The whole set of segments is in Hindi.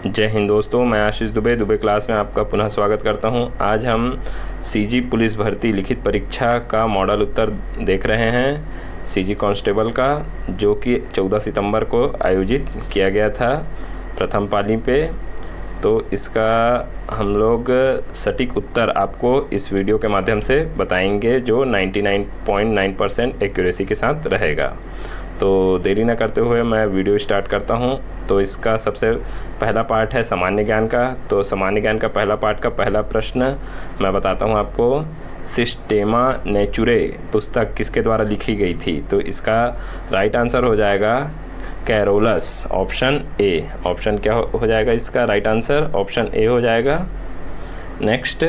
जय हिंद दोस्तों, मैं आशीष दुबे क्लास में आपका पुनः स्वागत करता हूं। आज हम सीजी पुलिस भर्ती लिखित परीक्षा का मॉडल उत्तर देख रहे हैं, सीजी कांस्टेबल का, जो कि 14 सितंबर को आयोजित किया गया था प्रथम पाली पे। तो इसका हम लोग सटीक उत्तर आपको इस वीडियो के माध्यम से बताएंगे, जो 99.9% एक्यूरेसी के साथ रहेगा। तो देरी न करते हुए मैं वीडियो स्टार्ट करता हूं। तो इसका सबसे पहला पार्ट है सामान्य ज्ञान का। तो सामान्य ज्ञान का पहला पार्ट का पहला प्रश्न मैं बताता हूं आपको। सिस्टेमा नेचुरे पुस्तक किसके द्वारा लिखी गई थी? तो इसका राइट आंसर हो जाएगा कैरोलस, ऑप्शन ए। ऑप्शन क्या हो जाएगा इसका राइट आंसर? ऑप्शन ए हो जाएगा। नेक्स्ट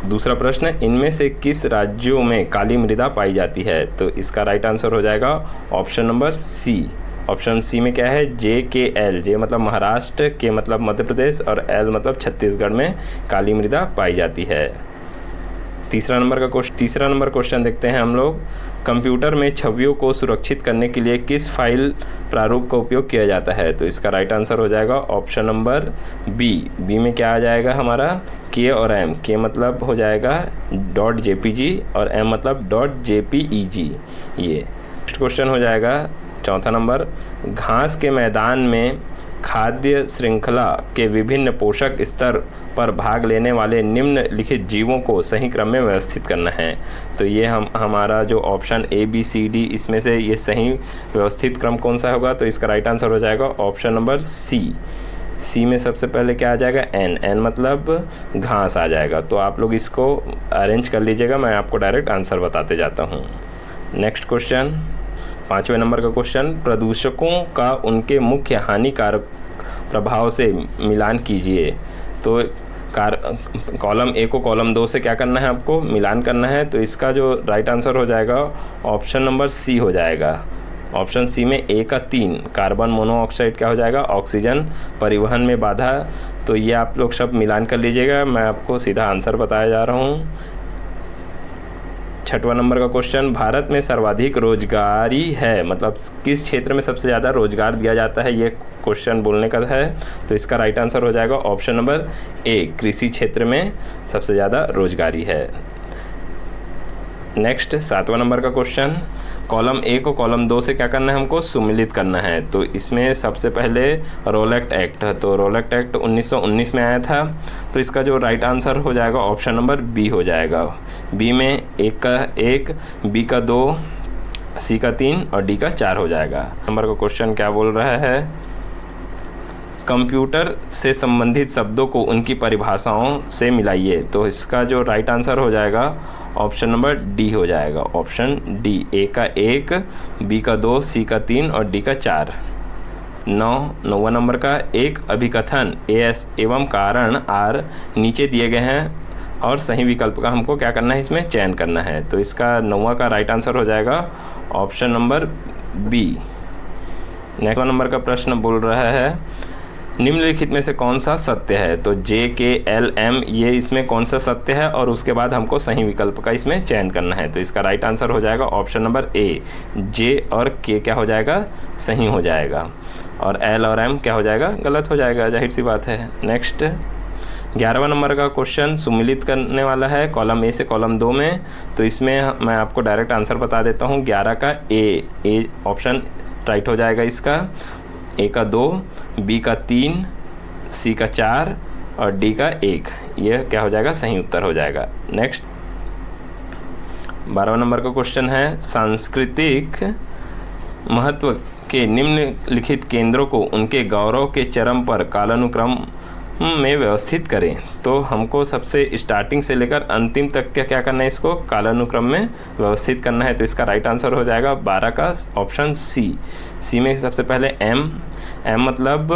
दूसरा प्रश्न, इनमें से किस राज्यों में काली मृदा पाई जाती है? तो इसका राइट आंसर हो जाएगा option number C. Option C में क्या है? JKL, जे मतलब महाराष्ट्र, के मतलब मध्य प्रदेश और एल मतलब छत्तीसगढ़ में काली मृदा पाई जाती है। तीसरा नंबर क्वेश्चन देखते हैं हम लोग। कंप्यूटर में छवियों को सुरक्षित करने के लिए किस फाइल प्रारूप का उपयोग किया जाता है? तो इसका राइट आंसर हो जाएगा ऑप्शन नंबर बी। बी में क्या आ जाएगा हमारा? के और एम। के मतलब हो जाएगा .jpg और एम मतलब .jpeg। ये नेक्स्ट क्वेश्चन हो जाएगा चौथा नंबर। घास के मैदान में खाद्य श्रृंखला के विभिन्न पोषक स्तर पर भाग लेने वाले निम्नलिखित जीवों को सही क्रम में व्यवस्थित करना है। तो ये हमारा जो ऑप्शन ABCD, इसमें से ये सही व्यवस्थित क्रम कौन सा होगा? तो इसका राइट आंसर हो जाएगा ऑप्शन नंबर सी। सी में सबसे पहले क्या आ जाएगा? एन मतलब घास आ जाएगा। तो आप लोग इसको अरेंज कर लीजिएगा, मैं आपको डायरेक्ट आंसर बताते जाता हूँ। नेक्स्ट क्वेश्चन, 5वें नंबर का क्वेश्चन। प्रदूषकों का उनके मुख्य हानिकारक प्रभाव से मिलान कीजिए। तो कॉलम ए को कॉलम 2 से क्या करना है? आपको मिलान करना है। तो इसका जो राइट आंसर हो जाएगा ऑप्शन नंबर सी हो जाएगा। ऑप्शन सी में ए का 3 कार्बन मोनोऑक्साइड क्या हो जाएगा? ऑक्सीजन परिवहन में बाधा। तो ये आप लोग सब मिलान कर लीजिएगा, मैं आपको सीधा आंसर बताया जा रहा हूँ। 6वां नंबर का क्वेश्चन, भारत में सर्वाधिक रोजगारी है, मतलब किस क्षेत्र में सबसे ज़्यादा रोजगार दिया जाता है? ये क्वेश्चन बोलने का है। तो इसका राइट आंसर हो जाएगा ऑप्शन नंबर ए, कृषि क्षेत्र में सबसे ज़्यादा रोजगारी है। नेक्स्ट 7वां नंबर का क्वेश्चन, कॉलम ए को कॉलम 2 से क्या करना है? हमको सुमिलित करना है। तो इसमें सबसे पहले रोलेक्ट एक्ट, तो रोलेक्ट एक्ट 1919 में आया था। तो इसका जो राइट आंसर हो जाएगा ऑप्शन नंबर बी हो जाएगा। बी में ए का 1, बी का 2, सी का 3 और डी का 4 हो जाएगा। नंबर का क्वेश्चन क्या बोल रहा है? कंप्यूटर से संबंधित शब्दों को उनकी परिभाषाओं से मिलाइए। तो इसका जो राइट आंसर हो जाएगा ऑप्शन नंबर डी हो जाएगा। ऑप्शन डी, ए का 1, बी का 2, सी का 3 और डी का 4। 9वां नंबर का, एक अभिकथन एस एवं कारण आर नीचे दिए गए हैं और सही विकल्प का हमको क्या करना है? इसमें चयन करना है। तो इसका 9वां का राइट आंसर हो जाएगा option number B. Next number का प्रश्न बोल रहा है, निम्नलिखित में से कौन सा सत्य है? तो JKLM, ये इसमें कौन सा सत्य है? और उसके बाद हमको सही विकल्प का इसमें चयन करना है। तो इसका राइट आंसर हो जाएगा ऑप्शन नंबर ए। J और K क्या हो जाएगा? सही हो जाएगा। और L और M क्या हो जाएगा? गलत हो जाएगा, जाहिर सी बात है। नेक्स्ट 11वां नंबर का क्वेश्चन सुमिलित करने वाला है कॉलम ए से कॉलम 2 में। तो इसमें मैं आपको डायरेक्ट आंसर बता देता हूँ। 11 का ए ऑप्शन राइट हो जाएगा इसका। ए का 2, बी का 3, सी का 4 और डी का 1, यह क्या हो जाएगा? सही उत्तर हो जाएगा। नेक्स्ट 12वां नंबर का क्वेश्चन है, सांस्कृतिक महत्व के निम्नलिखित केंद्रों को उनके गौरव के चरम पर कालानुक्रम में व्यवस्थित करें। तो हमको सबसे स्टार्टिंग से लेकर अंतिम तक क्या करना है? इसको कालानुक्रम में व्यवस्थित करना है। तो इसका राइट आंसर हो जाएगा 12 का ऑप्शन सी। सी में सबसे पहले एम मतलब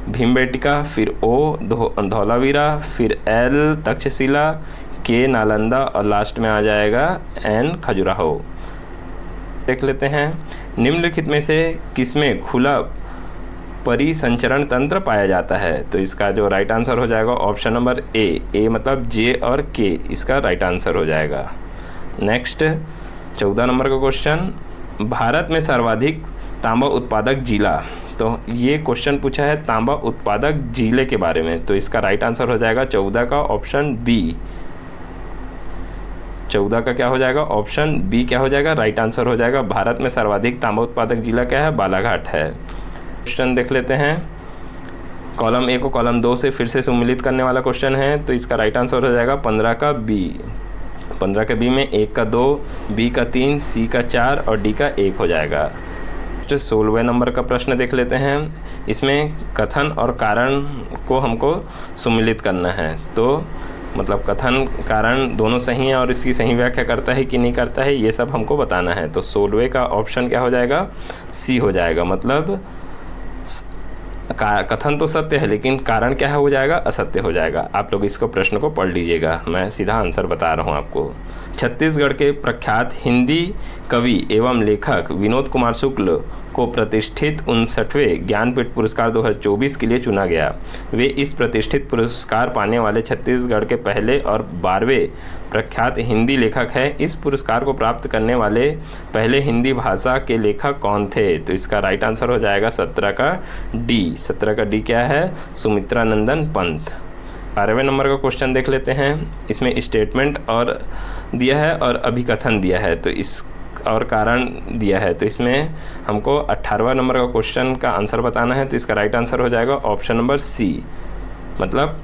भीमबेटका, फिर ओ धौलावीरा, फिर एल तक्षशिला, के नालंदा और लास्ट में आ जाएगा एन खजुराहो। देख लेते हैं, निम्नलिखित में से किसमें खुला परिसंचरण तंत्र पाया जाता है? तो इसका जो राइट आंसर हो जाएगा ऑप्शन नंबर ए मतलब जे और के, इसका राइट आंसर हो जाएगा। नेक्स्ट 14 नंबर का क्वेश्चन, भारत में सर्वाधिक तांबा उत्पादक जिला तो ये क्वेश्चन पूछा है तांबा उत्पादक जिले के बारे में, तो इसका राइट आंसर हो जाएगा 14 का ऑप्शन बी। 14 का क्या हो जाएगा, ऑप्शन बी क्या हो जाएगा, राइट आंसर हो जाएगा। भारत में सर्वाधिक तांबा उत्पादक जिला क्या है, बालाघाट है। क्वेश्चन देख लेते हैं, कॉलम ए को कॉलम 2 से फिर से सम्मिलित करने वाला क्वेश्चन है, तो इसका राइट आंसर हो जाएगा 15 का बी। 15 के बी में 1 का 2, बी का 3, सी का 4 और डी का 1 हो जाएगा। 16वें नंबर का प्रश्न देख लेते हैं, इसमें कथन और कारण को हमको सम्मिलित करना है, तो मतलब कथन कारण दोनों सही हैं और इसकी सही व्याख्या करता है कि नहीं करता है, ये सब हमको बताना है। तो 16वें का ऑप्शन क्या हो जाएगा, सी हो जाएगा। मतलब कथन तो सत्य है लेकिन कारण क्या हो जाएगा, असत्य हो जाएगा। आप लोग इसको प्रश्न को पढ़ लीजिएगा, मैं सीधा आंसर बता रहा हूँ आपको। छत्तीसगढ़ के प्रख्यात हिंदी कवि एवं लेखक विनोद कुमार शुक्ल को प्रतिष्ठित 59वें ज्ञानपीठ पुरस्कार 2024 के लिए चुना गया। वे इस प्रतिष्ठित पुरस्कार पाने वाले छत्तीसगढ़ के पहले और 12वें प्रख्यात हिंदी लेखक हैं। इस पुरस्कार को प्राप्त करने वाले पहले हिंदी भाषा के लेखक कौन थे, तो इसका राइट आंसर हो जाएगा 17 का डी। 17 का डी क्या है, सुमित्रा नंदन पंत। 12वें नंबर का क्वेश्चन देख लेते हैं, इसमें स्टेटमेंट और दिया है और अभिकथन दिया है, तो इस और कारण दिया है, तो इसमें हमको 18वां नंबर का क्वेश्चन का आंसर बताना है, तो इसका राइट आंसर हो जाएगा ऑप्शन नंबर सी। मतलब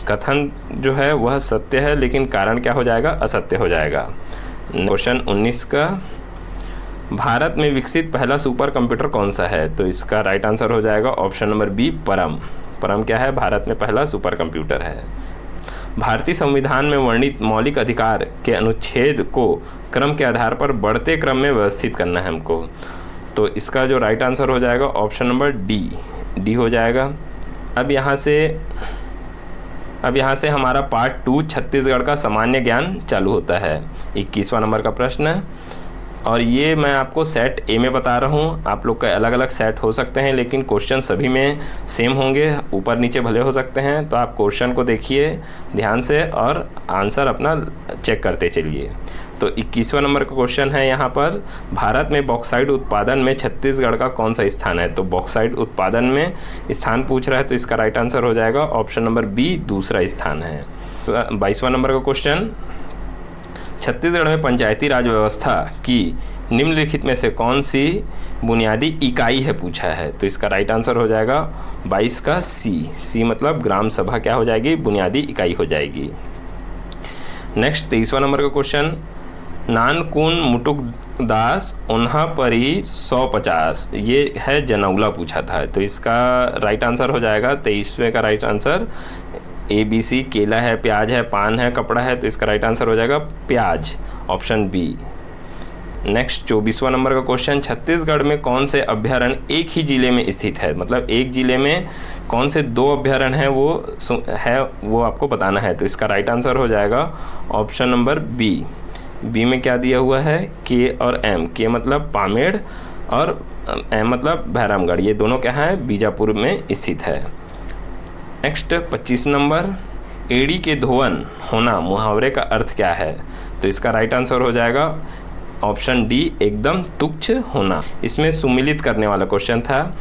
कथन जो है वह सत्य है लेकिन कारण क्या हो जाएगा, असत्य हो जाएगा। क्वेश्चन 19 का, भारत में विकसित पहला सुपर कंप्यूटर कौन सा है, तो इसका राइट आंसर हो जाएगा ऑप्शन नंबर बी, परम। परम क्या है, भारत में पहला सुपर कंप्यूटर है। भारतीय संविधान में वर्णित मौलिक अधिकार के अनुच्छेद को क्रम के आधार पर बढ़ते क्रम में व्यवस्थित करना है हमको, तो इसका जो राइट आंसर हो जाएगा ऑप्शन नंबर डी, डी हो जाएगा। अब यहाँ से हमारा पार्ट 2 छत्तीसगढ़ का सामान्य ज्ञान चालू होता है। 21वां नंबर का प्रश्न है और ये मैं आपको सेट ए में बता रहा हूँ, आप लोग का अलग अलग सेट हो सकते हैं लेकिन क्वेश्चन सभी में सेम होंगे, ऊपर नीचे भले हो सकते हैं। तो आप क्वेश्चन को देखिए ध्यान से और आंसर अपना चेक करते चलिए। तो 21वां नंबर का क्वेश्चन है यहाँ पर, भारत में बॉक्साइट उत्पादन में छत्तीसगढ़ का कौन सा स्थान है, तो बॉक्साइट उत्पादन में स्थान पूछ रहा है, तो इसका राइट आंसर हो जाएगा ऑप्शन नंबर बी, दूसरा स्थान है। 22वां नंबर का क्वेश्चन, छत्तीसगढ़ में पंचायती राज व्यवस्था की निम्नलिखित में से कौन सी बुनियादी इकाई है पूछा है, तो इसका राइट आंसर हो जाएगा 22 का सी। सी मतलब ग्राम सभा क्या हो जाएगी, बुनियादी इकाई हो जाएगी। नेक्स्ट 23वां नंबर का क्वेश्चन, नानकुन मुटुक दास उन्हा परी 150, ये है जनौला पूछा था, तो इसका राइट आंसर हो जाएगा 23वें का right answer A B C. केला है, प्याज है, पान है, कपड़ा है, तो इसका राइट आंसर हो जाएगा प्याज, ऑप्शन बी। नेक्स्ट 24वां नंबर का क्वेश्चन, छत्तीसगढ़ में कौन से अभ्यारण्य एक ही जिले में स्थित है, मतलब एक जिले में कौन से 2 अभ्यारण्य हैं वो आपको बताना है, तो इसका राइट आंसर हो जाएगा ऑप्शन नंबर बी। बी में क्या दिया हुआ है, के और एम। के मतलब पामेड़ और एम मतलब भैरमगढ़, ये दोनों क्या है, बीजापुर में स्थित है। नेक्स्ट 25 नंबर, एड़ी के धोवन होना मुहावरे का अर्थ क्या है, तो इसका राइट आंसर हो जाएगा ऑप्शन डी, एकदम तुच्छ होना। इसमें सुमिलित करने वाला क्वेश्चन था,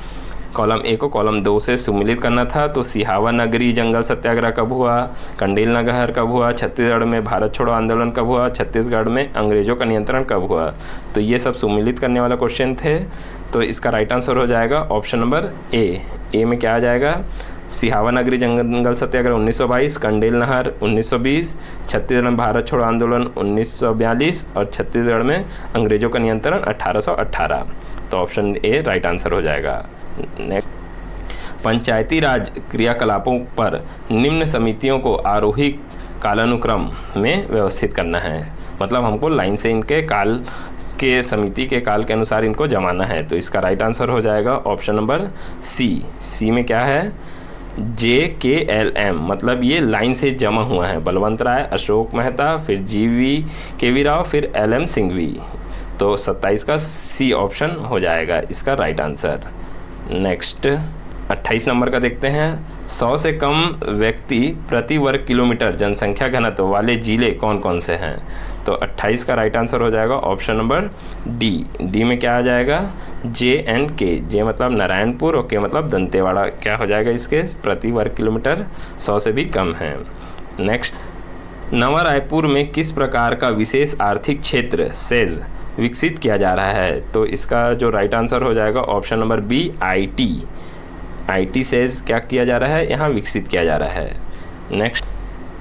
कॉलम ए को कॉलम 2 से सुमिलित करना था, तो सिहावा नगरी जंगल सत्याग्रह कब हुआ, कंडेल नगर कब हुआ, छत्तीसगढ़ में भारत छोड़ो आंदोलन कब हुआ, छत्तीसगढ़ में अंग्रेजों का नियंत्रण कब हुआ, तो ये सब सुमिलित करने वाला क्वेश्चन थे। तो इसका राइट आंसर हो जाएगा ऑप्शन नंबर ए। ए में क्या आ जाएगा, सिहावा नगरी जंगल सत्याग्रह 1922, कंडेल नहर 1920, छत्तीसगढ़ में भारत छोड़ो आंदोलन 1942 और छत्तीसगढ़ में अंग्रेजों का नियंत्रण 1818, तो ऑप्शन ए राइट आंसर हो जाएगा। नेक्स्ट, पंचायती राज क्रियाकलापों पर निम्न समितियों को आरोही कालानुक्रम में व्यवस्थित करना है, मतलब हमको लाइन से इनके काल के समिति के काल के अनुसार इनको जमाना है, तो इसका राइट आंसर हो जाएगा ऑप्शन नंबर सी। सी में क्या है, JKLM, मतलब ये लाइन से जमा हुआ है, बलवंत राय, अशोक मेहता, फिर GV राव, फिर LM सिंघवी, तो 27 का सी ऑप्शन हो जाएगा इसका राइट आंसर। नेक्स्ट 28 नंबर का देखते हैं, 100 से कम व्यक्ति प्रति वर्ग किलोमीटर जनसंख्या घनत्व वाले जिले कौन कौन से हैं, तो 28 का राइट आंसर हो जाएगा ऑप्शन नंबर डी। डी में क्या आ जाएगा, जे एंड के। जे मतलब नारायणपुर और के मतलब दंतेवाड़ा क्या हो जाएगा इसके प्रति वर्ग किलोमीटर 100 से भी कम है। नेक्स्ट, नवा रायपुर में किस प्रकार का विशेष आर्थिक क्षेत्र सेज विकसित किया जा रहा है? तो इसका जो राइट आंसर हो जाएगा option number B, IT. IT सेज क्या किया जा रहा है, यहाँ विकसित किया जा रहा है। नेक्स्ट,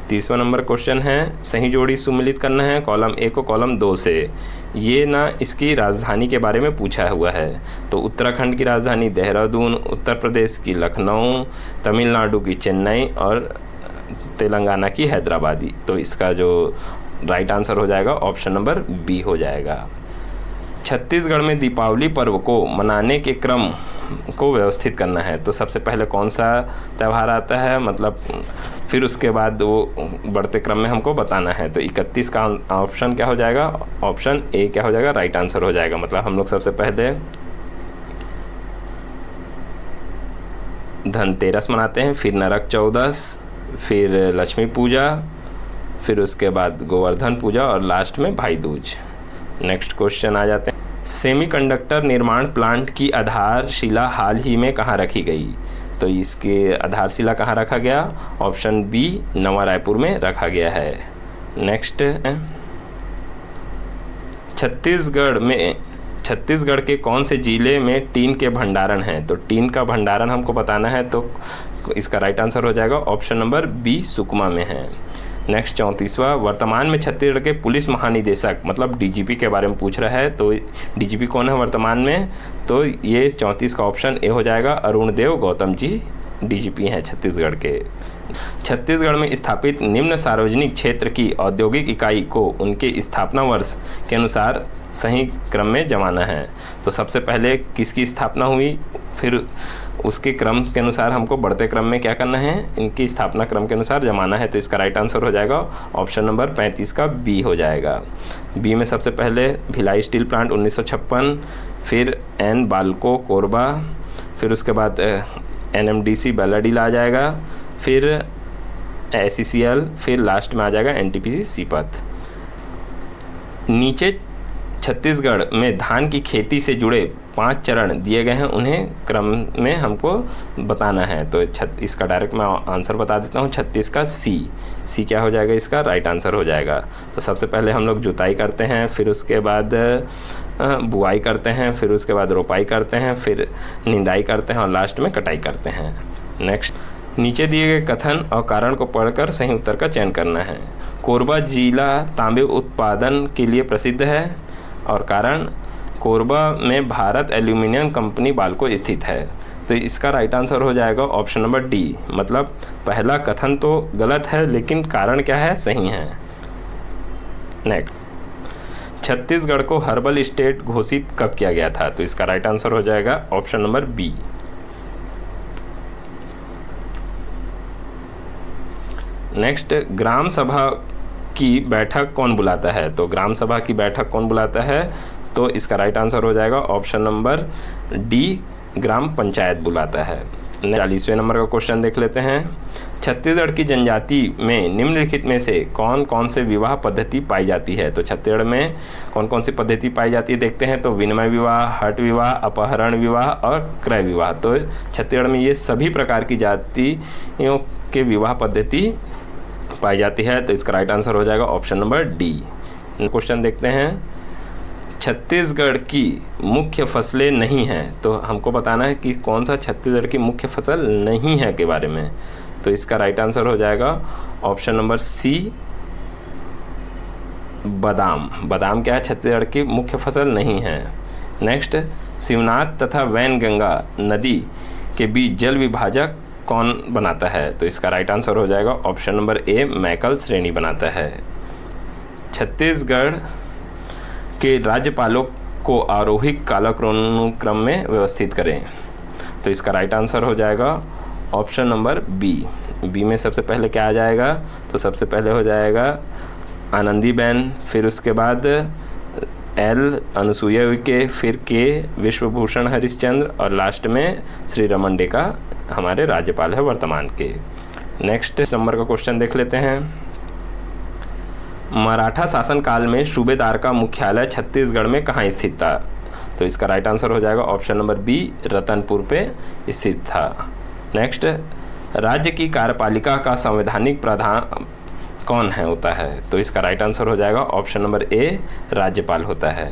30वां नंबर क्वेश्चन है, सही जोड़ी सुमिलित करना है कॉलम ए को कॉलम 2 से। ये ना इसकी राजधानी के बारे में पूछा हुआ है। तो उत्तराखंड की राजधानी देहरादून, उत्तर प्रदेश की लखनऊ, तमिलनाडु की चेन्नई और तेलंगाना की हैदराबादी। तो इसका जो राइट आंसर हो जाएगा ऑप्शन नंबर बी हो जाएगा। छत्तीसगढ़ में दीपावली पर्व को मनाने के क्रम को व्यवस्थित करना है। तो सबसे पहले कौन सा त्यौहार आता है, मतलब फिर उसके बाद वो बढ़ते क्रम में हमको बताना है। तो 31 का ऑप्शन क्या हो जाएगा, ऑप्शन ए क्या हो जाएगा, राइट आंसर हो जाएगा। मतलब हम लोग सबसे पहले धनतेरस मनाते हैं, फिर नरक चौदस, फिर लक्ष्मी पूजा, फिर उसके बाद गोवर्धन पूजा और लास्ट में भाई दूज। नेक्स्ट क्वेश्चन आ जाते हैं, सेमीकंडक्टर निर्माण प्लांट की आधारशिला हाल ही में कहाँ रखी गई? तो इसके आधारशिला कहाँ रखा गया, ऑप्शन बी, नवा रायपुर में रखा गया है। नेक्स्ट, छत्तीसगढ़ के कौन से जिले में टीन के भंडारण हैं? तो टीन का भंडारण हमको बताना है, तो इसका राइट आंसर हो जाएगा ऑप्शन नंबर बी, सुकमा में है। नेक्स्ट 34वां, वर्तमान में छत्तीसगढ़ के पुलिस महानिदेशक मतलब डीजीपी के बारे में पूछ रहा है। तो डीजीपी कौन है वर्तमान में? तो ये 34 का ऑप्शन ए हो जाएगा, अरुण देव गौतम जी डीजीपी हैं छत्तीसगढ़ के। छत्तीसगढ़ में स्थापित निम्न सार्वजनिक क्षेत्र की औद्योगिक इकाई को उनके स्थापना वर्ष के अनुसार सही क्रम में जमाना है। तो सबसे पहले किसकी स्थापना हुई, फिर उसके क्रम के अनुसार हमको बढ़ते क्रम में क्या करना है, इनकी स्थापना क्रम के अनुसार जमाना है। तो इसका राइट आंसर हो जाएगा ऑप्शन नंबर 35 का बी हो जाएगा। बी में सबसे पहले भिलाई स्टील प्लांट 1956, फिर एन बाल्को कोरबा, फिर उसके बाद एनएमडीसी बेलाडीला आ जाएगा, फिर एसीसीएल, फिर लास्ट में आ जाएगा एनटीपीसी सीपत। नीचे छत्तीसगढ़ में धान की खेती से जुड़े 5 चरण दिए गए हैं, उन्हें क्रम में हमको बताना है। तो इसका डायरेक्ट मैं आंसर बता देता हूँ, 36 का सी क्या हो जाएगा, इसका राइट आंसर हो जाएगा। तो सबसे पहले हम लोग जुताई करते हैं, फिर उसके बाद बुआई करते हैं, फिर उसके बाद रोपाई करते हैं, फिर निंदाई करते हैं और लास्ट में कटाई करते हैं। नेक्स्ट, नीचे दिए गए कथन और कारण को पढ़कर सही उत्तर का चयन करना है। कोरबा जिला तांबे उत्पादन के लिए प्रसिद्ध है और कारण कोरबा में भारत एल्यूमिनियम कंपनी बाल्को स्थित है। तो इसका राइट आंसर हो जाएगा ऑप्शन नंबर डी, मतलब पहला कथन तो गलत है लेकिन कारण क्या है, सही है। नेक्स्ट, छत्तीसगढ़ को हर्बल स्टेट घोषित कब किया गया था? तो इसका राइट आंसर हो जाएगा ऑप्शन नंबर बी। नेक्स्ट, ग्राम सभा की बैठक कौन बुलाता है? तो ग्राम सभा की बैठक कौन बुलाता है? तो इसका राइट आंसर हो जाएगा ऑप्शन नंबर डी, ग्राम पंचायत बुलाता है। 40वें नंबर का क्वेश्चन देख लेते हैं। छत्तीसगढ़ की जनजाति में निम्नलिखित में से कौन कौन से विवाह पद्धति पाई जाती है? तो छत्तीसगढ़ में कौन कौन सी पद्धति पाई जाती है देखते हैं। तो विनिमय विवाह, हट विवाह, अपहरण विवाह और क्रय विवाह। तो छत्तीसगढ़ में ये सभी प्रकार की जातियों के विवाह पद्धति पाई जाती है। तो इसका राइट आंसर हो जाएगा ऑप्शन नंबर डी। क्वेश्चन देखते हैं, छत्तीसगढ़ की मुख्य फसलें नहीं हैं। तो हमको बताना है कि कौन सा छत्तीसगढ़ की मुख्य फसल नहीं है के बारे में। तो इसका राइट आंसर हो जाएगा ऑप्शन नंबर सी, बादाम। बादाम क्या है, छत्तीसगढ़ की मुख्य फसल नहीं है। नेक्स्ट, शिवनाथ तथा वैनगंगा नदी के बीच जल विभाजक कौन बनाता है? तो इसका राइट आंसर हो जाएगा ऑप्शन नंबर ए, मैकल श्रेणी बनाता है। छत्तीसगढ़ के राज्यपालों को आरोहिक कालानुक्रम में व्यवस्थित करें। तो इसका राइट आंसर हो जाएगा ऑप्शन नंबर बी। बी में सबसे पहले क्या आ जाएगा? तो सबसे पहले हो जाएगा आनंदीबेन, फिर उसके बाद एल अनुसुईया उइके, फिर के विश्वभूषण हरिश्चंद्र और लास्ट में श्री रमन डेका हमारे राज्यपाल है वर्तमान के। नेक्स्ट नंबर का क्वेश्चन देख लेते हैं। मराठा शासनकाल में सूबेदार का मुख्यालय छत्तीसगढ़ में कहाँ स्थित था? तो इसका राइट आंसर हो जाएगा ऑप्शन नंबर बी, रतनपुर पे स्थित था। नेक्स्ट, राज्य की कार्यपालिका का संवैधानिक प्रधान कौन है होता है? तो इसका राइट आंसर हो जाएगा ऑप्शन नंबर ए, राज्यपाल होता है।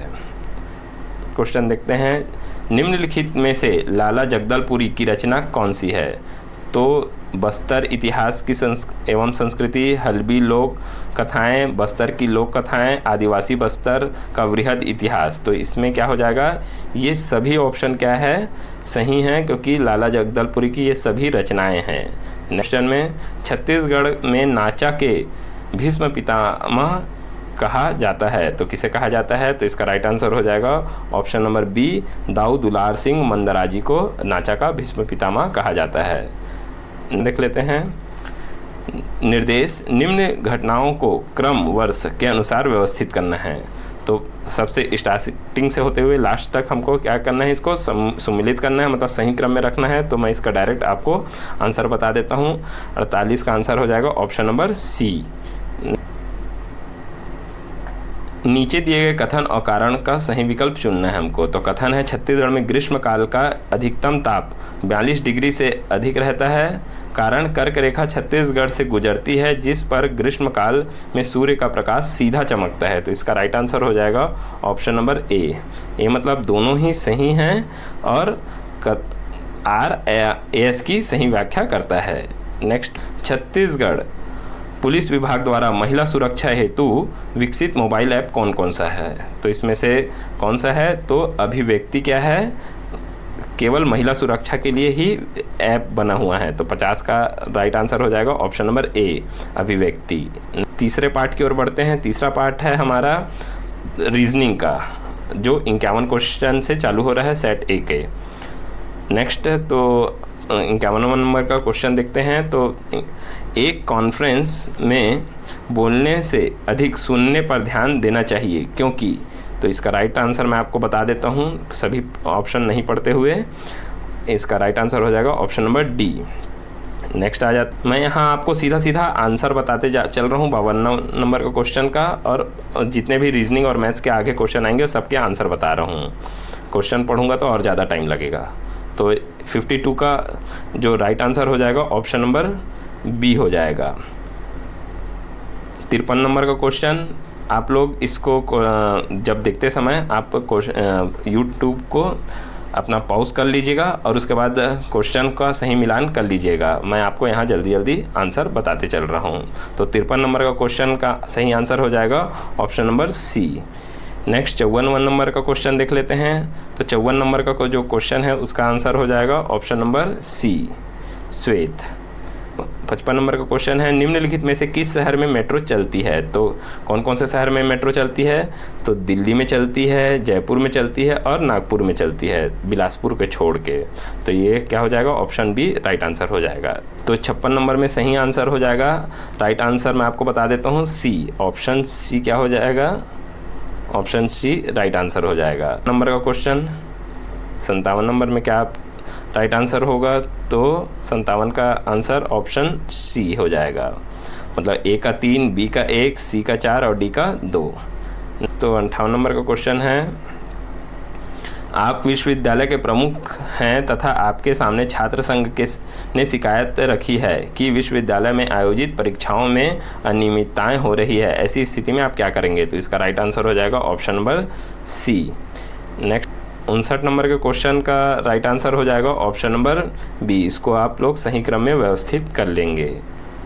क्वेश्चन देखते हैं, निम्नलिखित में से लाला जगदलपुरी की रचना कौन सी है? तो बस्तर इतिहास की एवं संस्कृति, हल्बी लोक कथाएँ, बस्तर की लोक कथाएँ, आदिवासी बस्तर का वृहद इतिहास। तो इसमें क्या हो जाएगा, ये सभी ऑप्शन क्या है, सही हैं, क्योंकि लाला जगदलपुरी की ये सभी रचनाएं हैं। नेक्स्ट में, छत्तीसगढ़ में नाचा के भीष्म पितामह कहा जाता है, तो किसे कहा जाता है? तो इसका राइट आंसर हो जाएगा ऑप्शन नंबर बी, दाऊ दुलार सिंह मंदराजी को नाचा का भीष्म पितामह कहा जाता है। देख लेते हैं, निर्देश, निम्न घटनाओं को क्रम वर्ष के अनुसार व्यवस्थित करना है। तो सबसे स्टार्टिंग से होते हुए लास्ट तक हमको क्या करना है, इसको सम्मिलित करना है, मतलब सही क्रम में रखना है। तो मैं इसका डायरेक्ट आपको आंसर बता देता हूँ। 48 का आंसर हो जाएगा ऑप्शन नंबर सी। नीचे दिए गए कथन और कारण का सही विकल्प चुनना है हमको। तो कथन है, छत्तीसगढ़ में ग्रीष्म काल का अधिकतम ताप 42 डिग्री से अधिक रहता है। कारण, कर्क रेखा छत्तीसगढ़ से गुजरती है जिस पर ग्रीष्म काल में सूर्य का प्रकाश सीधा चमकता है। तो इसका राइट आंसर हो जाएगा ऑप्शन नंबर ए। ए मतलब दोनों ही सही हैं और आर एस की सही व्याख्या करता है। नेक्स्ट, छत्तीसगढ़ पुलिस विभाग द्वारा महिला सुरक्षा हेतु विकसित मोबाइल ऐप कौन कौन सा है? तो इसमें से कौन सा है? तो अभिव्यक्ति क्या है, केवल महिला सुरक्षा के लिए ही ऐप बना हुआ है। तो 50 का राइट आंसर हो जाएगा ऑप्शन नंबर ए, अभिव्यक्ति। तीसरे पार्ट की ओर बढ़ते हैं। तीसरा पार्ट है हमारा रीजनिंग का, जो 51 क्वेश्चन से चालू हो रहा है सेट ए के। नेक्स्ट, तो 51 नंबर का क्वेश्चन देखते हैं। तो एक कॉन्फ्रेंस में बोलने से अधिक सुनने पर ध्यान देना चाहिए क्योंकि, तो इसका राइट आंसर मैं आपको बता देता हूँ सभी ऑप्शन नहीं पढ़ते हुए। इसका राइट आंसर हो जाएगा ऑप्शन नंबर डी। नेक्स्ट आ जाता, मैं यहाँ आपको सीधा सीधा आंसर बताते चल रहा हूँ 52 नंबर का क्वेश्चन का, और जितने भी रीजनिंग और मैथ्स के आगे क्वेश्चन आएंगे सबके आंसर बता रहा हूँ। क्वेश्चन पढ़ूंगा तो और ज़्यादा टाइम लगेगा। तो 52 का जो राइट आंसर हो जाएगा ऑप्शन नंबर बी हो जाएगा। 53 नंबर का क्वेश्चन, आप लोग इसको जब देखते समय आप यूट्यूब को अपना पॉज कर लीजिएगा और उसके बाद क्वेश्चन का सही मिलान कर लीजिएगा। मैं आपको यहाँ जल्दी जल्दी आंसर बताते चल रहा हूँ। तो 53 नंबर का क्वेश्चन का सही आंसर हो जाएगा option number C. Next 54 number का क्वेश्चन देख लेते हैं। तो 54 नंबर का जो क्वेश्चन है उसका आंसर हो जाएगा ऑप्शन नंबर सी, श्वेत। 55 नंबर का क्वेश्चन है, निम्नलिखित में से किस शहर में मेट्रो चलती है? तो कौन कौन से शहर में मेट्रो चलती है? तो दिल्ली में चलती है, जयपुर में चलती है और नागपुर में चलती है, बिलासपुर के छोड़ के। तो ये क्या हो जाएगा, ऑप्शन बी राइट आंसर हो जाएगा। तो 56 नंबर में सही आंसर हो जाएगा, राइट आंसर मैं आपको बता देता हूँ सी, ऑप्शन सी क्या हो जाएगा, ऑप्शन सी राइट आंसर हो जाएगा। नंबर का क्वेश्चन 57 नंबर में क्या राइट आंसर होगा? तो 57 का आंसर ऑप्शन सी हो जाएगा, मतलब ए का 3, बी का 1, सी का 4 और डी का 2। तो 58 नंबर का क्वेश्चन है, आप विश्वविद्यालय के प्रमुख हैं तथा आपके सामने छात्र संघ ने शिकायत रखी है कि विश्वविद्यालय में आयोजित परीक्षाओं में अनियमितताएं हो रही है, ऐसी स्थिति में आप क्या करेंगे? तो इसका राइट आंसर हो जाएगा option number C. Next 59 number के क्वेश्चन का राइट आंसर हो जाएगा ऑप्शन नंबर बी। इसको आप लोग सही क्रम में व्यवस्थित कर लेंगे।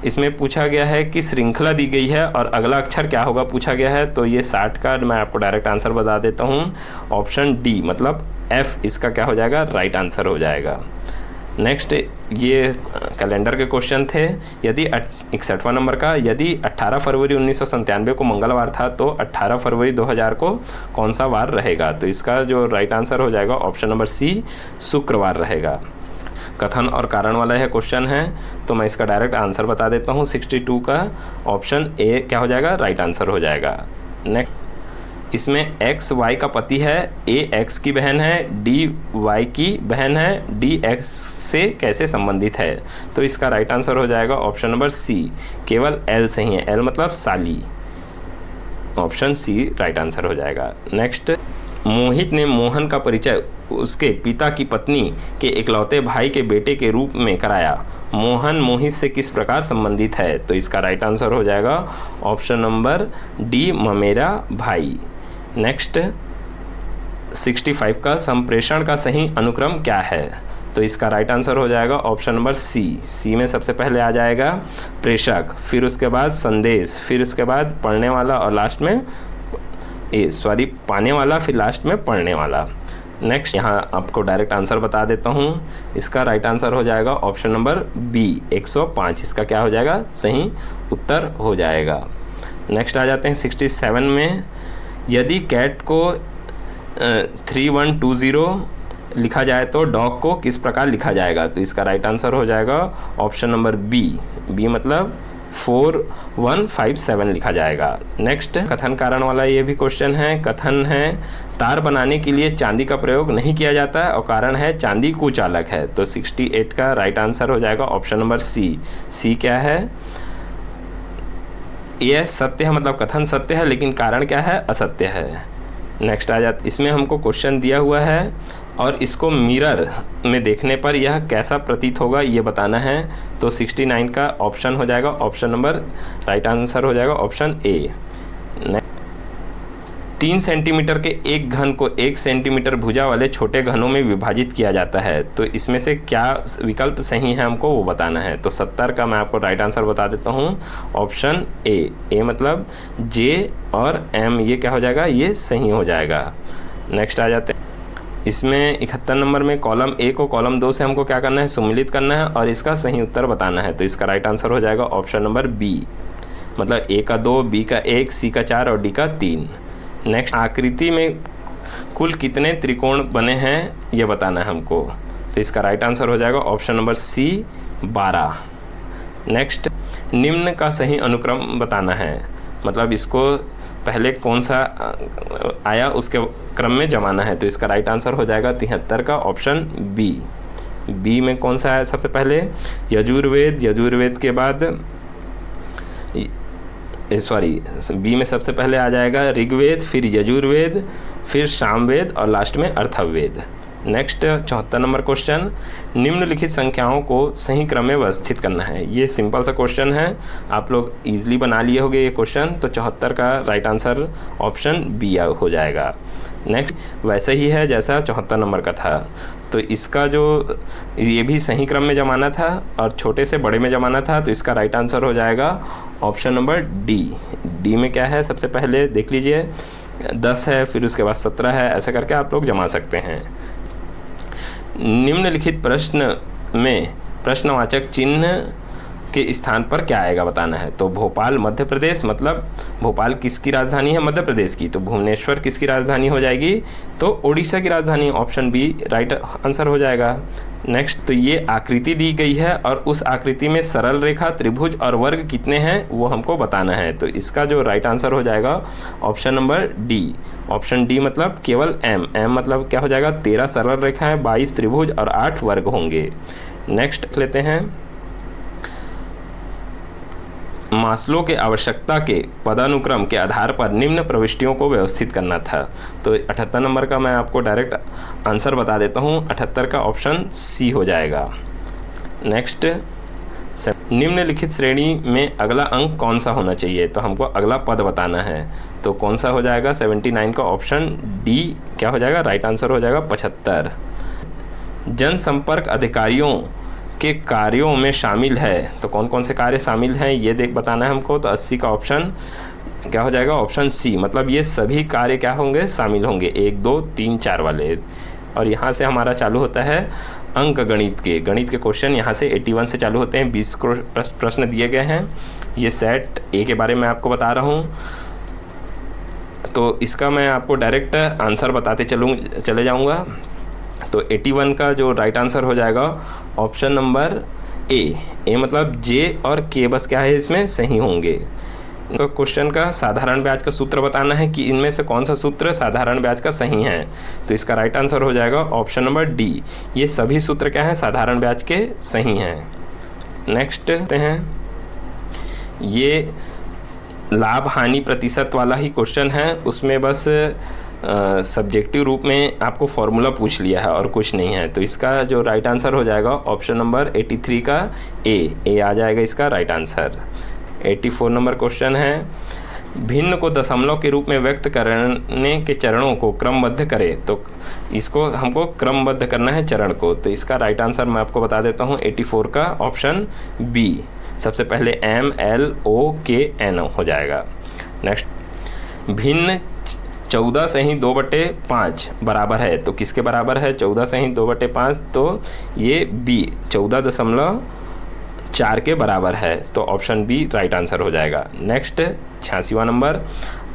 इसमें पूछा गया है कि श्रृंखला दी गई है और अगला अक्षर क्या होगा पूछा गया है। तो ये 60 का मैं आपको डायरेक्ट आंसर बता देता हूँ, ऑप्शन डी मतलब एफ इसका क्या हो जाएगा, राइट आंसर हो जाएगा। नेक्स्ट ये कैलेंडर के क्वेश्चन थे। यदि 61वां नंबर का, यदि 18 फरवरी 1997 को मंगलवार था तो 18 फरवरी 2000 को कौन सा वार रहेगा? तो इसका जो राइट आंसर हो जाएगा ऑप्शन नंबर सी, शुक्रवार रहेगा। कथन और कारण वाला यह क्वेश्चन है, तो मैं इसका डायरेक्ट आंसर बता देता हूँ। 62 का ऑप्शन ए क्या हो जाएगा, राइट आंसर हो जाएगा। नेक्स्ट इसमें एक्स वाई का पति है, ए एक्स की बहन है, डी वाई की बहन है, डी एक्स से कैसे संबंधित है? तो इसका राइट आंसर हो जाएगा ऑप्शन नंबर सी, केवल एल सही है। एल मतलब साली। ऑप्शन सी राइट आंसर हो जाएगा। नेक्स्ट, मोहित ने मोहन का परिचय उसके पिता की पत्नी के इकलौते भाई के बेटे के रूप में कराया। मोहन मोहित से किस प्रकार संबंधित है? तो इसका राइट आंसर हो जाएगा ऑप्शन नंबर डी, ममेरा भाई। नेक्स्ट, 65 का संप्रेषण का सही अनुक्रम क्या है? तो इसका राइट आंसर हो जाएगा ऑप्शन नंबर सी में सबसे पहले आ जाएगा प्रेषक, फिर उसके बाद संदेश, फिर उसके बाद पढ़ने वाला और लास्ट में पाने वाला, फिर लास्ट में पढ़ने वाला। नेक्स्ट, यहाँ आपको डायरेक्ट आंसर बता देता हूँ। इसका राइट आंसर हो जाएगा ऑप्शन नंबर बी, 105। इसका क्या हो जाएगा? सही उत्तर हो जाएगा। नेक्स्ट आ जाते हैं 67 में। यदि कैट को 3120 लिखा जाए तो डॉग को किस प्रकार लिखा जाएगा? तो इसका राइट आंसर हो जाएगा ऑप्शन नंबर बी मतलब 4157 लिखा जाएगा। नेक्स्ट, कथन कारण वाला ये भी क्वेश्चन है। कथन है तार बनाने के लिए चांदी का प्रयोग नहीं किया जाता है और कारण है चांदी कुचालक है। तो 68 का राइट आंसर हो जाएगा ऑप्शन नंबर सी क्या है? यह सत्य है, मतलब कथन सत्य है लेकिन कारण क्या है? असत्य है। नेक्स्ट आ जाता, इसमें हमको क्वेश्चन दिया हुआ है और इसको मिरर में देखने पर यह कैसा प्रतीत होगा ये बताना है। तो 69 का ऑप्शन हो जाएगा ऑप्शन नंबर, राइट आंसर हो जाएगा ऑप्शन ए। 3 सेंटीमीटर के एक घन को 1 सेंटीमीटर भुजा वाले छोटे घनों में विभाजित किया जाता है। तो इसमें से क्या विकल्प सही है हमको वो बताना है। तो 70 का मैं आपको राइट आंसर बता देता हूँ, ऑप्शन ए मतलब जे और एम, ये क्या हो जाएगा? ये सही हो जाएगा। नेक्स्ट आ जाते हैं, इसमें 71 नंबर में कॉलम ए को कॉलम 2 से हमको क्या करना है? सम्मिलित करना है और इसका सही उत्तर बताना है। तो इसका राइट आंसर हो जाएगा ऑप्शन नंबर बी, मतलब ए का 2, बी का 1, सी का 4 और डी का 3। नेक्स्ट, आकृति में कुल कितने त्रिकोण बने हैं ये बताना है हमको। तो इसका राइट आंसर हो जाएगा ऑप्शन नंबर सी, 12। नेक्स्ट, निम्न का सही अनुक्रम बताना है, मतलब इसको पहले कौन सा आया उसके क्रम में जमाना है। तो इसका राइट आंसर हो जाएगा 73 का ऑप्शन बी में कौन सा है? सबसे पहले यजुर्वेद, यजुर्वेद के बाद बी में सबसे पहले आ जाएगा ऋग्वेद, फिर यजुर्वेद, फिर सामवेद और लास्ट में अथर्ववेद। नेक्स्ट 74 नंबर क्वेश्चन, निम्नलिखित संख्याओं को सही क्रम में व्यवस्थित करना है। ये सिंपल सा क्वेश्चन है, आप लोग इजीली बना लिए होंगे ये क्वेश्चन। तो 74 का राइट आंसर ऑप्शन बी हो जाएगा। नेक्स्ट वैसे ही है जैसा 74 नंबर का था, तो इसका जो ये भी सही क्रम में जमाना था और छोटे से बड़े में जमाना था। तो इसका राइट आंसर हो जाएगा ऑप्शन नंबर डी में क्या है? सबसे पहले देख लीजिए 10 है, फिर उसके बाद 17 है, ऐसा करके आप लोग जमा सकते हैं। निम्नलिखित प्रश्न में प्रश्नवाचक चिन्ह के स्थान पर क्या आएगा बताना है। तो भोपाल मध्य प्रदेश, मतलब भोपाल किसकी राजधानी है? मध्य प्रदेश की। तो भुवनेश्वर किसकी राजधानी हो जाएगी? तो उड़ीसा की राजधानी, ऑप्शन बी राइट आंसर हो जाएगा। नेक्स्ट, तो ये आकृति दी गई है और उस आकृति में सरल रेखा, त्रिभुज और वर्ग कितने हैं वो हमको बताना है। तो इसका जो राइट आंसर हो जाएगा option number D, option D मतलब केवल एम मतलब क्या हो जाएगा? 13 सरल रेखाएं, 22 त्रिभुज और 8 वर्ग होंगे। नेक्स्ट लेते हैं, मास्लो के आवश्यकता के पदानुक्रम के आधार पर निम्न प्रविष्टियों को व्यवस्थित करना था। तो 78 नंबर का मैं आपको डायरेक्ट आंसर बता देता हूँ, 78 का ऑप्शन सी हो जाएगा। नेक्स्ट, निम्नलिखित श्रेणी में अगला अंक कौन सा होना चाहिए? तो हमको अगला पद बताना है। तो कौन सा हो जाएगा? 79 का ऑप्शन डी क्या हो जाएगा? राइट आंसर हो जाएगा 75। जनसंपर्क अधिकारियों के कार्यों में शामिल है, तो कौन कौन से कार्य शामिल हैं ये बताना है हमको। तो 80 का ऑप्शन क्या हो जाएगा? ऑप्शन सी, मतलब ये सभी कार्य क्या होंगे? शामिल होंगे, 1 2 3 4 वाले। और यहाँ से हमारा चालू होता है अंक गणित के क्वेश्चन, यहाँ से 81 से चालू होते हैं। 20 प्रश्न दिए गए हैं। ये सेट ए के बारे में आपको बता रहा हूँ। तो इसका मैं आपको डायरेक्ट आंसर बताते चले जाऊँगा। तो 81 का जो राइट आंसर हो जाएगा ऑप्शन नंबर ए मतलब जे और के बस क्या है इसमें सही होंगे। तो क्वेश्चन का साधारण ब्याज का सूत्र बताना है कि इनमें से कौन सा सूत्र साधारण ब्याज का सही है। तो इसका राइट आंसर हो जाएगा ऑप्शन नंबर डी, ये सभी सूत्र क्या हैं? साधारण ब्याज के सही हैं। नेक्स्ट हैं, ये लाभ हानि प्रतिशत वाला ही क्वेश्चन है, उसमें बस सब्जेक्टिव रूप में आपको फॉर्मूला पूछ लिया है और कुछ नहीं है। तो इसका जो राइट आंसर हो जाएगा ऑप्शन नंबर 83 का ए आ जाएगा इसका राइट आंसर। 84 नंबर क्वेश्चन है, भिन्न को दशमलव के रूप में व्यक्त करने के चरणों को क्रमबद्ध करें। तो इसको हमको क्रमबद्ध करना है चरण को, तो इसका राइट आंसर मैं आपको बता देता हूँ 84 का ऑप्शन बी। सबसे पहले MLOKN हो जाएगा। नेक्स्ट, भिन्न 14 से ही 2/5 बराबर है, तो किसके बराबर है 14 से ही 2/5? तो ये बी 14.4 के बराबर है, तो ऑप्शन बी राइट आंसर हो जाएगा। नेक्स्ट 86वां नंबर,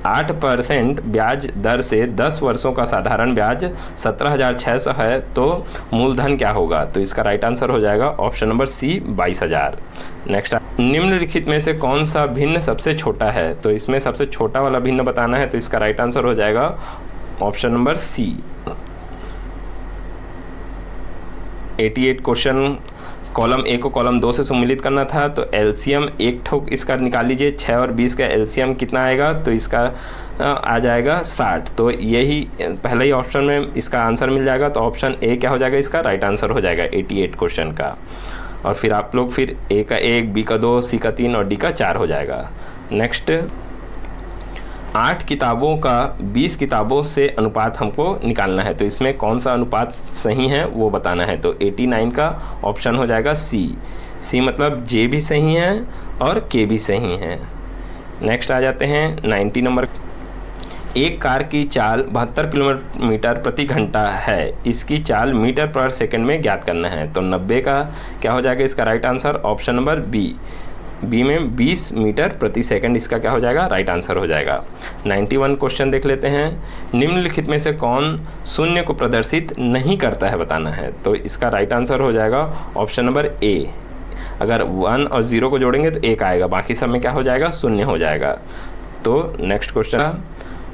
8% ब्याज दर से 10 वर्षों का साधारण ब्याज 17,600 है, तो मूलधन क्या होगा? तो इसका राइट आंसर हो जाएगा ऑप्शन नंबर सी 22,000। नेक्स्ट, निम्नलिखित में से कौन सा भिन्न सबसे छोटा है? तो इसमें सबसे छोटा वाला भिन्न बताना है, तो इसका राइट आंसर हो जाएगा option number C. 88 question, column A को कॉलम 2 से सम्मिलित करना था, तो एलसीएम एक ठोक इसका निकाल लीजिए। 6 और 20 का एलसीएम कितना आएगा? तो इसका आ जाएगा 60। तो यही पहले ही ऑप्शन में इसका आंसर मिल जाएगा, तो ऑप्शन ए क्या हो जाएगा? इसका राइट आंसर हो जाएगा 88 क्वेश्चन का। और फिर आप लोग फिर ए का 1, बी का 2, सी का 3 और डी का 4 हो जाएगा। नेक्स्ट, 8 किताबों का 20 किताबों से अनुपात हमको निकालना है, तो इसमें कौन सा अनुपात सही है वो बताना है। तो 89 का ऑप्शन हो जाएगा सी मतलब जे भी सही है और के भी सही है। नेक्स्ट आ जाते हैं 90 नंबर, एक कार की चाल 72 किलोमीटर प्रति घंटा है, इसकी चाल मीटर पर सेकंड में ज्ञात करना है। तो 90 का क्या हो जाएगा इसका right answer? Option number B में 20 मीटर प्रति सेकंड इसका क्या हो जाएगा? राइट आंसर हो जाएगा। 91 क्वेश्चन देख लेते हैं, निम्नलिखित में से कौन शून्य को प्रदर्शित नहीं करता है बताना है। तो इसका राइट आंसर हो जाएगा ऑप्शन नंबर ए। अगर 1 और 0 को जोड़ेंगे तो 1 आएगा, बाकी सब में क्या हो जाएगा? शून्य हो जाएगा। तो नेक्स्ट क्वेश्चन,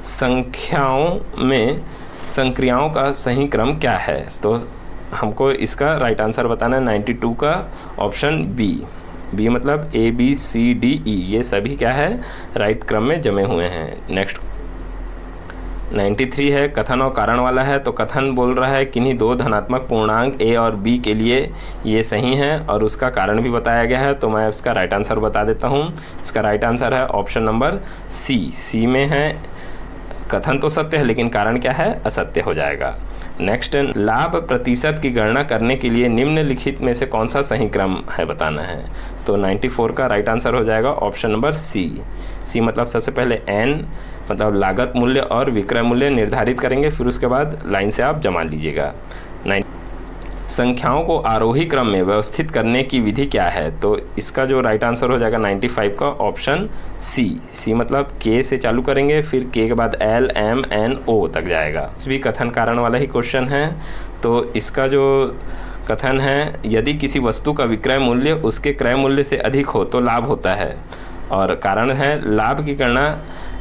संख्याओं में संक्रियाओं का सही क्रम क्या है? तो हमको इसका राइट आंसर बताना है 92 का ऑप्शन बी मतलब ABCDE, ये सभी क्या है? राइट क्रम में जमे हुए हैं। नेक्स्ट 93 है, कथन और कारण वाला है, तो कथन बोल रहा है किन्हीं 2 धनात्मक पूर्णांक A और B के लिए ये सही है और उसका कारण भी बताया गया है, तो मैं इसका राइट आंसर बता देता हूँ। इसका राइट आंसर है ऑप्शन नंबर सी में है कथन तो सत्य है लेकिन कारण क्या है? असत्य हो जाएगा। नेक्स्ट, लाभ प्रतिशत की गणना करने के लिए निम्नलिखित में से कौन सा सही क्रम है बताना है। तो 94 का राइट आंसर हो जाएगा ऑप्शन नंबर सी मतलब सबसे पहले N मतलब लागत मूल्य और विक्रय मूल्य निर्धारित करेंगे, फिर उसके बाद लाइन से आप जमा लीजिएगा। संख्याओं को आरोही क्रम में व्यवस्थित करने की विधि क्या है? तो इसका जो राइट आंसर हो जाएगा 95 का ऑप्शन सी मतलब के से चालू करेंगे, फिर के के बाद L M N O तक जाएगा। इस भी कथन कारण वाला ही क्वेश्चन है। तो इसका जो कथन है, यदि किसी वस्तु का विक्रय मूल्य उसके क्रय मूल्य से अधिक हो तो लाभ होता है, और कारण है लाभ की गणना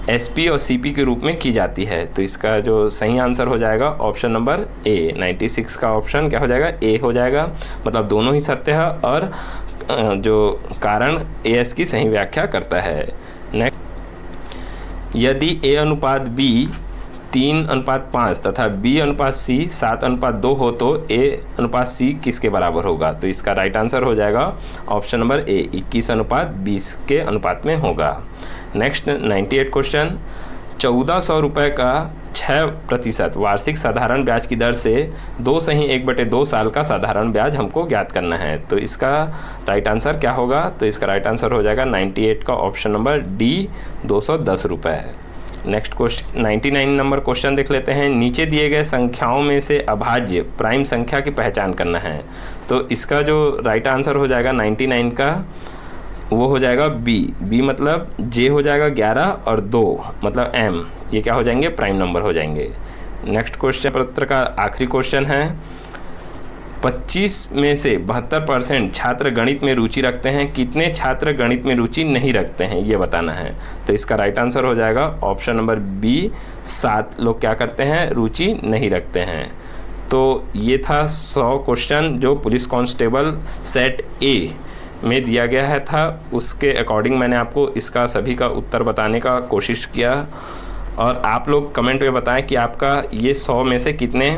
SP और CP के रूप में की जाती है। तो इसका जो सही आंसर हो जाएगा ऑप्शन नंबर ए। 96 का ऑप्शन क्या हो जाएगा? ए हो जाएगा, मतलब दोनों ही सत्य है और जो कारण AS की सही व्याख्या करता है। नेक्स्ट, यदि A अनुपात B 3:5 तथा B अनुपात C 7:2 हो तो A अनुपात C किसके बराबर होगा? तो इसका राइट आंसर हो जाएगा ऑप्शन नंबर ए 21:20 के अनुपात में होगा। नेक्स्ट 98 क्वेश्चन, 1400 रुपये का 6% वार्षिक साधारण ब्याज की दर से 2 से ही 1/2 साल का साधारण ब्याज हमको ज्ञात करना है। तो इसका राइट आंसर क्या होगा? तो इसका राइट आंसर हो जाएगा 98 का ऑप्शन नंबर डी 210 रुपये। नेक्स्ट क्वेश्चन 99 नंबर क्वेश्चन देख लेते हैं, नीचे दिए गए संख्याओं में से अभाज्य प्राइम संख्या की पहचान करना है। तो इसका जो राइट आंसर हो जाएगा 99 का वो हो जाएगा बी मतलब जे हो जाएगा 11 और 2 मतलब M, ये क्या हो जाएंगे? प्राइम नंबर हो जाएंगे। नेक्स्ट क्वेश्चन पत्र का आखिरी क्वेश्चन है, 25 में से 72% छात्र गणित में रुचि रखते हैं, कितने छात्र गणित में रुचि नहीं रखते हैं ये बताना है। तो इसका राइट आंसर हो जाएगा ऑप्शन नंबर बी 7 लोग क्या करते हैं? रुचि नहीं रखते हैं। तो ये था 100 क्वेश्चन जो पुलिस कांस्टेबल सेट ए में दिया गया है था उसके अकॉर्डिंग मैंने आपको इसका सभी का उत्तर बताने का कोशिश किया। और आप लोग कमेंट में बताएं कि आपका ये 100 में से कितने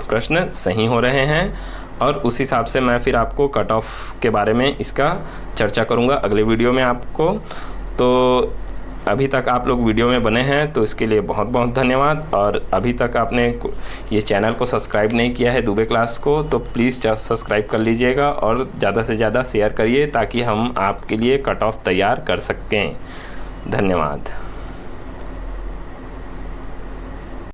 प्रश्न सही हो रहे हैं, और उस हिसाब से मैं फिर आपको कट ऑफ के बारे में इसका चर्चा करूँगा अगले वीडियो में आपको। तो अभी तक आप लोग वीडियो में बने हैं तो इसके लिए बहुत बहुत धन्यवाद। और अभी तक आपने ये चैनल को सब्सक्राइब नहीं किया है दुबे क्लास को, तो प्लीज़ सब्सक्राइब कर लीजिएगा और ज़्यादा से ज़्यादा शेयर करिए ताकि हम आपके लिए कट ऑफ तैयार कर सकें। धन्यवाद।